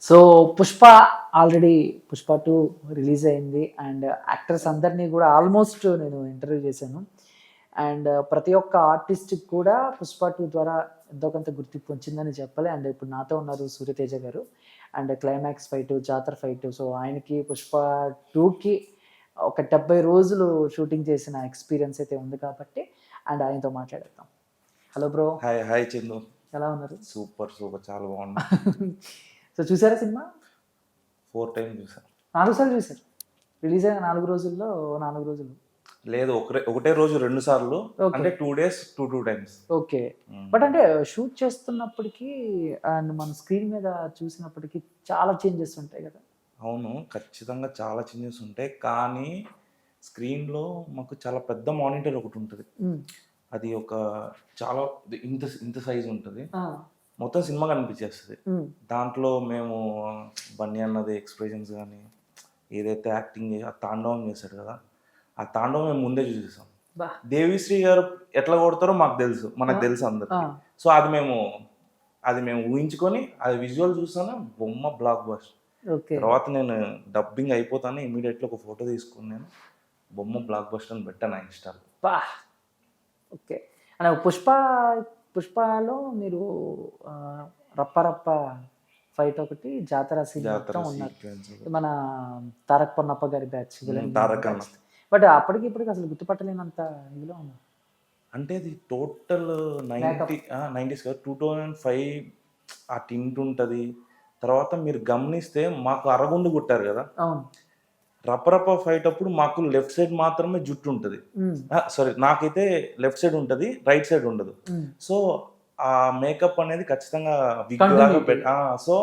So 'Pushpa' already 'Pushpa 2' release అయింది. And actors అందరినీ కూడా ఆల్మోస్ట్ నేను ఇంటర్వ్యూ చేశాను. అండ్ ప్రతి ఒక్క ఆర్టిస్ట్‌కి కూడా 'పుష్ప 2' ద్వారా ఎంతో కొంత గుర్తింపు వచ్చిందని చెప్పాలి. అండ్ ఇప్పుడు నాతో ఉన్నారు 'సూర్యతేజ' గారు. అండ్ క్లైమాక్స్ ఫైటు, జాతర ఫైటు, సో ఆయనకి 'పుష్ప 2'కి ఒక 70 రోజులు షూటింగ్ చేసిన ఎక్స్‌పీరియన్స్ అయితే ఉంది కాబట్టి అండ్ ఆయనతో మాట్లాడేద్దాం. Hello bro! Hi hi Chandu. ఎలా ఉన్నారు? సూపర్ చాలా బాగుంది. సో చూసారా సినిమా? 4 టైమ్స్ చూసాను. 4 సార్లు చూసారు. రిలీజ్ అయిన 4 రోజుల్లో 4 రోజులు. లేదు ఒకటే రోజు 2 సార్లు, ఓకే. అంటే 2 డేస్ 2 టైమ్స్. ఓకే. బట్ అంటే షూట్ చేస్తున్నప్పటికీ అండ్ మన స్క్రీన్ మీద చూసినప్పటికీ చాలా చేంజెస్ ఉంటాయి కదా! అవును, ఖచ్చితంగా చాలా చేంజెస్ ఉంటాయి. కానీ స్క్రీన్లో మాకు చాలా పెద్ద మానిటర్ ఒకటి ఉంటుంది. హ్మ్. అది ఒక చాలా ఇంత ఇంత సైజ్ ఉంటుంది. ఆ! మొత్తం సినిమా కనిపించేస్తుంది. హ్మ్. దాంట్లో మేము బన్నీ అన్నది ఎక్స్ప్రెషన్స్ కానీ, ఏదైతే యాక్టింగ్ ఆ తాండవం చేశాడు కదా, ఆ తాండవం మేము ముందే చూసేసాం. బా! దేవిశ్రీ గారు ఎట్లా కొడతారో మనకు తెలుసు అందరికి. ఆ! సో అది మేము ఊహించుకొని అది విజువల్ చూస్తాను, బొమ్మ బ్లాక్ బస్టర్. ఓకే. తర్వాత నేను డబ్బింగ్ అయిపోతాను, ఇమీడియట్లీ ఒక ఫోటో తీసుకుని నేను బొమ్మ బ్లాక్ బస్టర్ అని పెట్టాను నా ఇన్స్టాలో. బా! ఓకే. అండ్ 'పుష్పలో' మీరు 'రప్ప రప్ప' ఫైట్ ఒకటి, జాతర సీన్ జాతర మొత్తం ఉన్నారు. సీక్వెన్స్ మన 'తారక్ పొన్నప్ప' గారి బ్యాచ్ విలన్ తారక్ అన్న. బ్యాచ్. బట్ అప్పటికి ఇప్పటికి అసలు గుర్తుపట్టలేనంత ఇదిలో ఉన్నారు. అంటే అది టోటల్ 90s కాదు, 2005 ఆ టింట్ ఉంటుంది. తర్వాత మీరు గమనిస్తే మాకు అరగుండు కుట్టారు కదా, అవును. రపరప ఫైట్ అప్పుడు మాకు లెఫ్ట్ సైడ్ మాత్రమే జుట్టు ఉంటుంది. హ్మ్. సారీ, నాకైతే లెఫ్ట్ సైడ్ ఉంటుంది, రైట్ సైడ్ ఉండదు. హ్మ్. సో ఆ మేకప్ అనేది ఖచ్చితంగా విగ్ Continuity. లాగా సో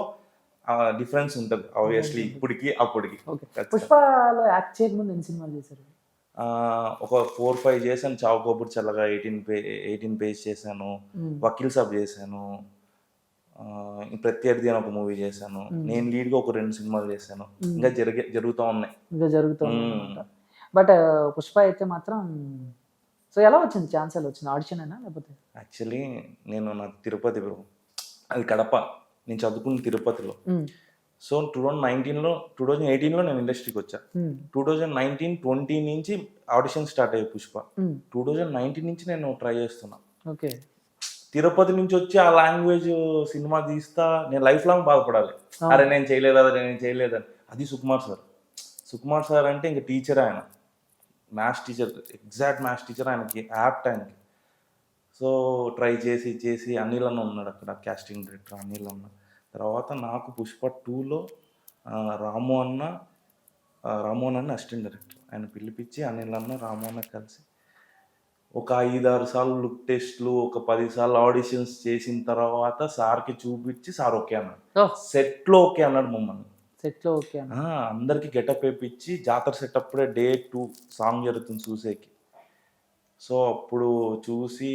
డిఫరెన్స్ ఉంటుంది ఆబ్వియస్లీ ఇప్పటికి అప్పటికి. ఓకే. 'పుష్పలో' యాక్ట్ చేయకముందు ఎన్ని సినిమాలు చేశారు? ఒక 4-5 చేశాను. చావు కబూర్ చల్లగా 18 పేజ్ చేశాను. హ్మ్. వకీల్ సాబ్ చేశాను. ప్రత్యర్థి అని ఒక మూవీ చేశాను. నేను లీడ్గా ఒక 2 సినిమాలు చేశాను. ఇంకా జరుగుతూ ఉన్నాయి. ఇంకా జరుగుతుందన్నమాట. బట్ 'పుష్ప' అయితే మాత్రం సో ఎలా వచ్చింది ఛాన్స్, ఎలా వచ్చింది? ఆడిషనేనా లేకపోతే? యాక్చువల్లీ నాకు తిరుపతి బ్రో, అది కడప. నేను చదువుకున్న తిరుపతిలో. హ్మ్. సో 2018లో నేను ఇండస్ట్రీకి వచ్చా. హ్మ్. 2019, 20 నుంచి ఆడిషన్ స్టార్ట్ అయ్యాయి పుష్ప. హ్మ్. 2019 నుంచి నేను ట్రై చేస్తున్నా. ఓకే. తిరుపతి నుంచి వచ్చి ఆ లాంగ్వేజ్ సినిమా తీస్తా, నేను లైఫ్ లాంగ్ బాధపడాలి. అరే నేను చేయలేదని. అది సుకుమార్ సార్ అంటే ఇంక టీచర్ ఆయన, maths teacher, exact maths teacher. ఆయనకి యాప్ట్ ఆయనకి. సో ట్రై చేసి అనిల్ అన్న ఉన్నాడు అక్కడ, కాస్టింగ్ డైరెక్టర్ అనిల్ అన్న. తర్వాత నాకు పుష్ప 2లో రాము అన్న అసిస్టెంట్ డైరెక్టర్, ఆయన పిలిపించి అనిల్ అన్న రాము అన్న కలిసి ఒక 5-6 సార్లు లుక్ టెస్ట్లు, ఒక 10 సార్లు ఆడిషన్స్ చేసిన తర్వాత సార్కి చూపించి సార్ ఓకే అన్నాడు. సెట్లో ఓకే అన్నాడు మమ్మల్ని. సెట్‌లో ఓకే అన్న. అందరికి గెటప్ వేయించి జాతర సెట్ అప్పుడే డే 2 సాంగ్ జరుగుతుంది చూసేకి. సో అప్పుడు చూసి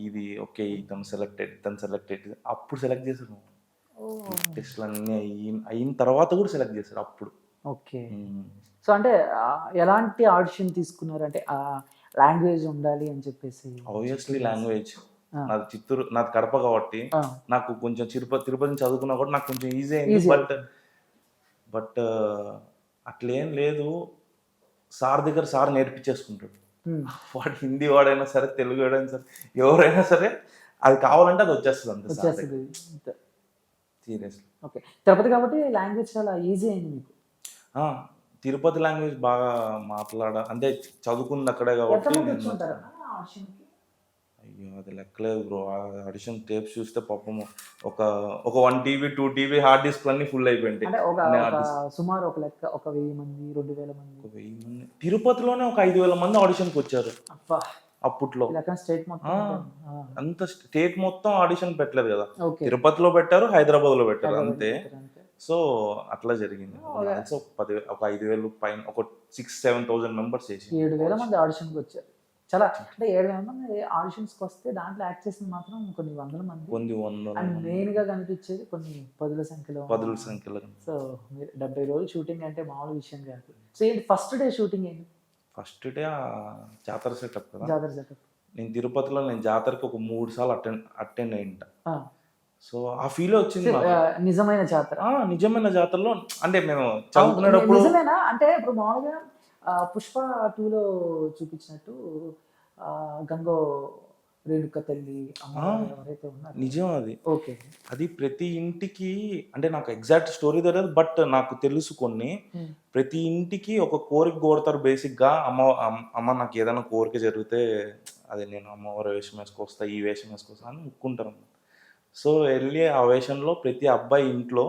ఇది ఓకే, తను సెలెక్టెడ్ అప్పుడు సెలెక్ట్ చేశారు. టెస్ట్లు అన్నీ అయిన తర్వాత కూడా సెలెక్ట్ చేశారు అప్పుడు. ఓకే. సో అంటే ఎలాంటి ఆడిషన్ తీసుకున్నారు? అంటే లాంగ్వేజ్ ఉండాలి అని చెప్పేసి. Obviously language. నాది కడప కాబట్టి నాకు కొంచెం తిరుపతి నుంచి చదువుకున్నా కూడా నాకు కొంచెం ఈజీ అయింది. బట్ అట్లేం లేదు. సార్ దగ్గర సార్ నేర్పించేసుకుంటాడు. వాడు హిందీ వాడైనా సరే, తెలుగు వాడైనా సరే, ఎవరైనా సరే అది కావాలంటే అది వచ్చేస్తుంది అంతే. సీరియస్లీ. ఓకే. తిరుపతి కాబట్టి లాంగ్వేజ్ చాలా ఈజీ అయింది మీకు. తిరుపతి లాంగ్వేజ్ బాగా అంటే చదువుకుంది అక్కడే కాబట్టి. అయ్యో అది లెక్కలేదు బ్రో. ఆడిషన్ టేప్స్ చూస్తే పాపం ఒక 1 TB 2 TB హార్డ్ డిస్క్ అన్ని ఫుల్ అయిపోయింటాయి. సుమారు ఒక లెక్క 1000 మంది 2000 మంది. 1000 మంది తిరుపతిలోనే ఒక 5000 మంది ఆడిషన్కి వచ్చారు అప్పట్లో. అంత స్టేట్ మొత్తం ఆడిషన్ పెట్టలేదు కదా, తిరుపతిలో పెట్టారు, హైదరాబాద్లో పెట్టారు అంతే. సో అట్లా జరిగింది. ఒక 5000 పైన ఒక 6,000-7,000 మెంబర్స్ చేసి 7000 మంది ఆడిషన్కి వచ్చారు. చాలా అంటే 7000 మంది ఆడిషన్స్కి వస్తే దాంట్లో యాక్ట్ చేసిన మాత్రం కొన్ని వందల మంది. అండ్ మెయిన్గా కనిపించేది కొన్ని పదుల సంఖ్యలో. సో 70 రోజులు షూటింగ్ అంటే మామూలు విషయం కాదు. సో ఏంటి ఫస్ట్ డే షూటింగ్ ఏంటి? ఫస్ట్ డే జాతర సెటప్ కదా. జాతర సెటప్. నేను తిరుపతిలో జాతరకి ఒక 3 సార్లు అటెండ్ అయింట. సో ఆ ఫీల్ వచ్చింది నాకు. నిజమైన జాతర. నిజమైన జాతరలో అంటే మేము చదువుకునేటప్పుడు నిజమేనా? అంటే ఇప్పుడు మామూలుగా 'పుష్ప 2లో చూపించినట్టు గంగో రేణుక తల్లి అమ్మవారు ఎవరైతే ఉన్నారో నిజం అది. ఓకే. అది ప్రతి ఇంటికి అంటే నాకు ఎగ్జాక్ట్ స్టోరీ తెలియదు. బట్ నాకు తెలుసు కొన్ని. హ్మ్. ప్రతి ఇంటికి ఒక కోరిక కోరతారు బేసిక్‌గా. అమ్మ నాకు ఏదైనా కోరిక జరిగితే అది నేను అమ్మవారి వేషం వేసుకొస్తా, ఈ వేషం వేసుకొస్తా అని మొక్కుంటారు. సో, ఎళ్లి ఆ వేషంలో ప్రతి అబ్బాయి ఇంట్లో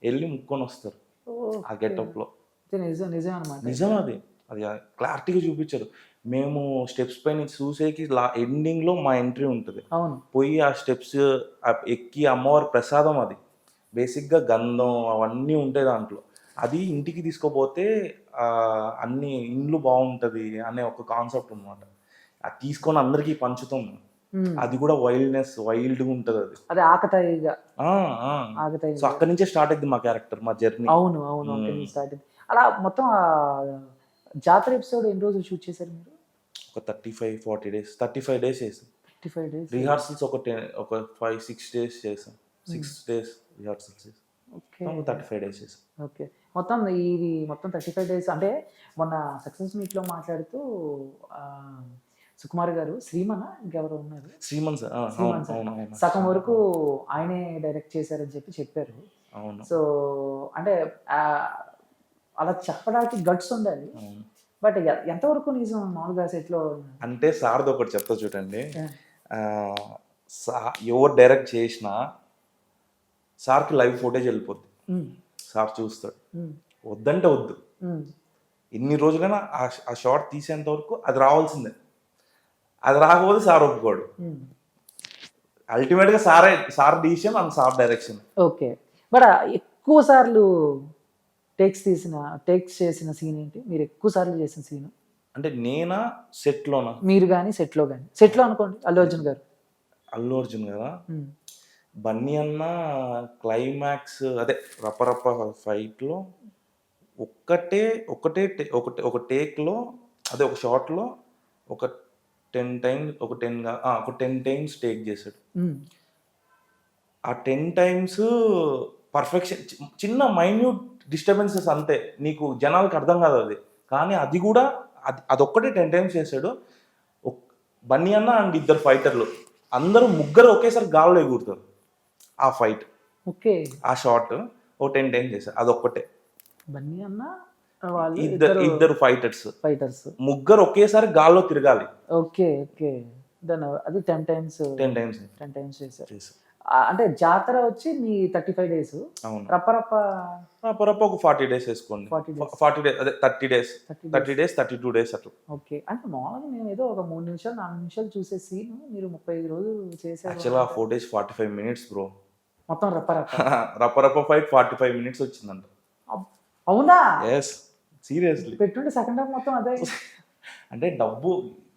ఎళ్లి మొక్కొనొస్తారు. ఆ ఓకే. గెటప్‌లో. నిజం అన్నమాట. నిజం అది. అది క్లారిటీగా చూపిచ్చారు. మేము స్టెప్స్ పైన చూసేకి ఎండింగ్‌లో మా ఎంట్రీ ఉంటది. అవును. పోయి ఆ స్టెప్స్ ఎక్కి అమ్మవారి ప్రసాదం అది. బేసిక్‌గా గంధం అవన్నీ ఉంటాయి దాంట్లో. అది ఇంటికి తీసుకపోతే అన్ని ఇండ్లు బావుంటది అనే ఒక కాన్సెప్ట్ అన్నమాట. అది తీసుకొని అందరికీ పంచుతాం. హ్మ్. అది కూడా వైల్డ్‌గా ఉంటదది. అది ఆకతాయిగా. ఆ! ఆ! సో, ఆకతాయిగా. అక్కడి నుంచే స్టార్ట్ అయిద్ది మా క్యారెక్టర్, మా జర్నీ. అవును. అక్కడి నుంచి స్టార్ట్ అయింది. అలా మొత్తం జాతర ఎపిసోడ్ ఎన్ని రోజులు షూట్ చేశారు మీరు? ఒక 35, 40 డేస్. 35 డేస్ చేసాం. 55 డేస్. రిహార్సల్స్ ఒక 5, 6 డేస్ చేసాం. 6 డేస్ రిహార్సల్స్ చేసాం. ఓకే. 35 డేస్ చేసాం. ఓకే. మొత్తం 35 డేస్ అంటే మొన్న సక్సెస్ మీట్‌లో మాట్లాడుతూ ఆహ్, సుకుమార్ గారు శ్రీమనా ఇంకెవరో ఉన్నారు. శ్రీమన్ సార్. అవును. శ్రీమాన్ సార్. అవును. సగం వరకు ఆయనే డైరెక్ట్ చేశారని చెప్పారు. అవును. సో, అంటే ఆహ్, అలా చెప్పడానికి గట్స్ ఉండాలి. అవును. బట్ ఎంతవరకు నిజం మామూలుగా సెట్‌లో? అంటే సార్‌ది ఒకటి చెప్తా చూడండి. యాహ్! ఆహ్, సా ఎవరు డైరెక్ట్ చేసినా సార్‌కి లైవ్ ఫుటేజ్ ఎళ్ళిపోద్ది. హ్మ్. సార్ చూస్తాడు. హ్మ్. వద్దంటే వద్దు. హ్మ్. ఎన్ని రోజులైనా ఆ షాట్ తీసేంత వరకు అది రావాల్సిందే. అది రాకపోతే సార్ ఒప్పుకోడు. హ్మ్. అల్టిమేట్‌గా sir decision and sir direction. Okay. But ఎక్కువ సార్లు టేక్స్ చేసిన సీన్ ఏంటి? మీరు ఎక్కువ సార్లు చేసిన సీను? అంటే నేనా? సెట్‌లోనా? మీరు గాని, సెట్‌లో గాని. సెట్‌లో అనుకోండి 'అల్లు అర్జున్' గారు. అల్లు అర్జున్ గదా! హ్మ్. బన్నీ అన్న క్లైమాక్స్ అదే 'రపరప' ఫైట్‌లో ఒక టేక్‌లో అదే ఒక షాట్‌లో ఒక 10 టైమ్స్ ఒక 10 ఒక 10 టైమ్స్ టేక్ చేశాడు. హ్మ్. ఆ 10 టైమ్స్ పర్ఫెక్షన్ చిన్న మైన్యూట్ డిస్టర్బెన్సెస్ అంతే. నీకు జనాలకి అర్థం కాదది. కానీ అది గూడా అదొక్కటే 10 టైమ్స్ చేశాడు. ఒక్ బన్నీ అన్న అండ్ ఇద్దరు ఫైటర్లు. అందరూ ముగ్గురు ఒకేసారి గాల్లో ఎగురుతారు. ఆ ఫైట్. ఓకే. ఆ షాట్ ఓ 10 టైమ్స్ చేశా. అదొక్కటే. బన్నీ అన్న వాళ్ళు ఇద్దరు ఫైటర్స్. ఫైటర్స్. ముగ్గురు ఒకేసారి గాల్లో తిరగాలి. ఓకే. అది 10 టైమ్స్ 10 టైమ్స్ 10 టైమ్స్ చేశారు. చేశా. అంటే జాతర వచ్చి మీ 35 డేస్. అవును. రప్ప రపరప ఒక 40 డేస్ ఏసుకోండి. 40 డేస్. 40 డేస్ అదే 30 డేస్. 30 డేస్. 32 డేస్ అట్లా. ఓకే. అంటే మామూలుగా మేమేదో ఒక 3 నిమిషాలు, 4 నిమిషాలు చూసే సీన్ మీరు 35 రోజులు చేశారు యాక్చువల్‌గా ఆ అంటే ఫుటేజ్ 45 మినిట్స్ బ్రో. మొత్తం రప్ప. రపరప ఫైట్ 45 మినిట్స్ వచ్చిందంట. అబ్ అవునా? యెస్. సీరియస్‌లీ. పెట్టుంటే సెకండ్ హాఫ్ మొత్తం అదే. అంటే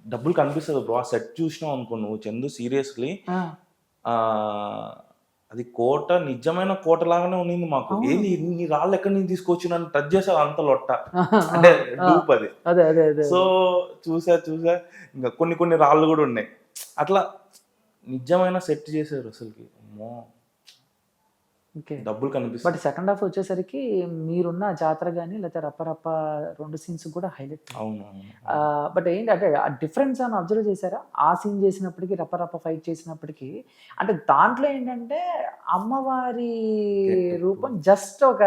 డబ్బులు కనిపిస్తది బ్రో. ఆ సెట్ చూసినావు అనుకో నువ్వు చందు సీరియస్‌లీ ఆ! అది కోట నిజమైన కోట లాగానే ఉన్నింది మాకు. అవును. ఏంది ఇన్ని రాళ్ళు ఎక్కడి నుంచి తీసుకొచ్చి నన్ను టచ్ చేసావు అంత లొట్ట. ఆహా! అంటే ఆ! డూప్ అది. అదే. సో, చూసా. ఇంకా కొన్ని రాళ్ళు గూడా ఉన్నాయి. అట్లా నిజమైన సెట్ చేశారు అసలకి. అమ్మో! ఓకే. డబ్బులు బట్ కనిపిస్తాయి. సెకండ్ హాఫ్ వచ్చేసరికి మీరున్న జాతర గాని, లేకపోతే రప్ప 2 సీన్స్ కూడా హైలైట్. అవును. బట్ ఏంటంటే ఆ డిఫరెన్స్ ఏమన్నా అబ్జర్వ్ చేశారా? ఆ సీన్ చేసినప్పటికి, రప్ప ఫైట్ చేసినప్పటికి అంటే దాంట్లో ఏంటంటే అమ్మవారి Get రూపం జస్ట్ ఒక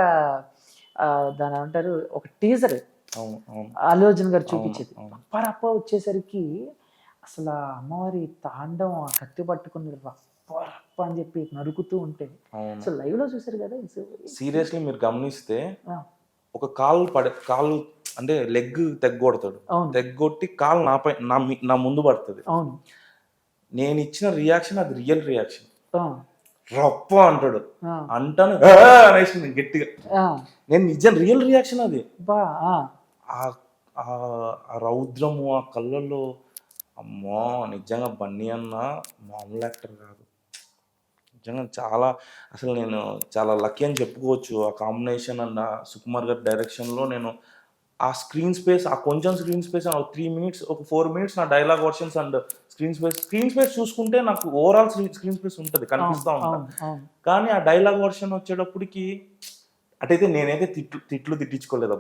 దాన్నేమంటారు ఒక టీజర్ అవును. అల్లు అర్జున్ గారు అవును. చూపించేది. అవును. రప్ప వచ్చేసరికి అసల అమ్మవారి తాండవం ఆ కత్తి పట్టుకొని రప్ప అని చెప్పి నరుకుతూ ఉంటే అవును. సో లైవ్‌లో చూసారు కదా! సీరియస్‌లీ మీరు గమనిస్తే ఆ! ఒక కాలు అంటే లెగ్ తెగ్గొడతాడు. అవును. తెగ్గొట్టి కాలు నా ముందు పడతది. అవును. నేనిచ్చిన రియాక్షన్ అది రియల్ రియాక్షన్. ఆ! రప్ప అంటాడు. ఆ! అంటాను అనేసింది గట్టిగా. ఆ! నేను నిజం రియల్ రియాక్షన్ అది. అబ్బా! ఆ! ఆహ్, ఆ రౌద్రము ఆ కళ్ళల్లో అమ్మో! నిజంగా బన్నీ అన్న మామూలు యాక్టర్ కాదు. నిజంగా అసలు నేను చాలా లక్కీ అని చెప్పుకోవచ్చు. ఆ కాంబినేషన్ అండ్ సుకుమార్ గారి డైరెక్షన్‌లో నేను ఆ స్క్రీన్ స్పేస్, ఆ కొంచెం స్క్రీన్ స్పేస్ 3 మినిట్స్, ఒక 4 మినిట్స్ నా dialogue versions and screen space చూసుకుంటే నాకు ఓవరాల్ స్క్రీన్ స్పేస్ ఉంటుంది, కనిపిస్తూ ఉంటుంది. అవును అవును కానీ ఆ డైలాగ్ వర్షన్ వచ్చేటప్పటికి అటైతే నేనైతే తిట్లు తిట్టించుకోలేదు.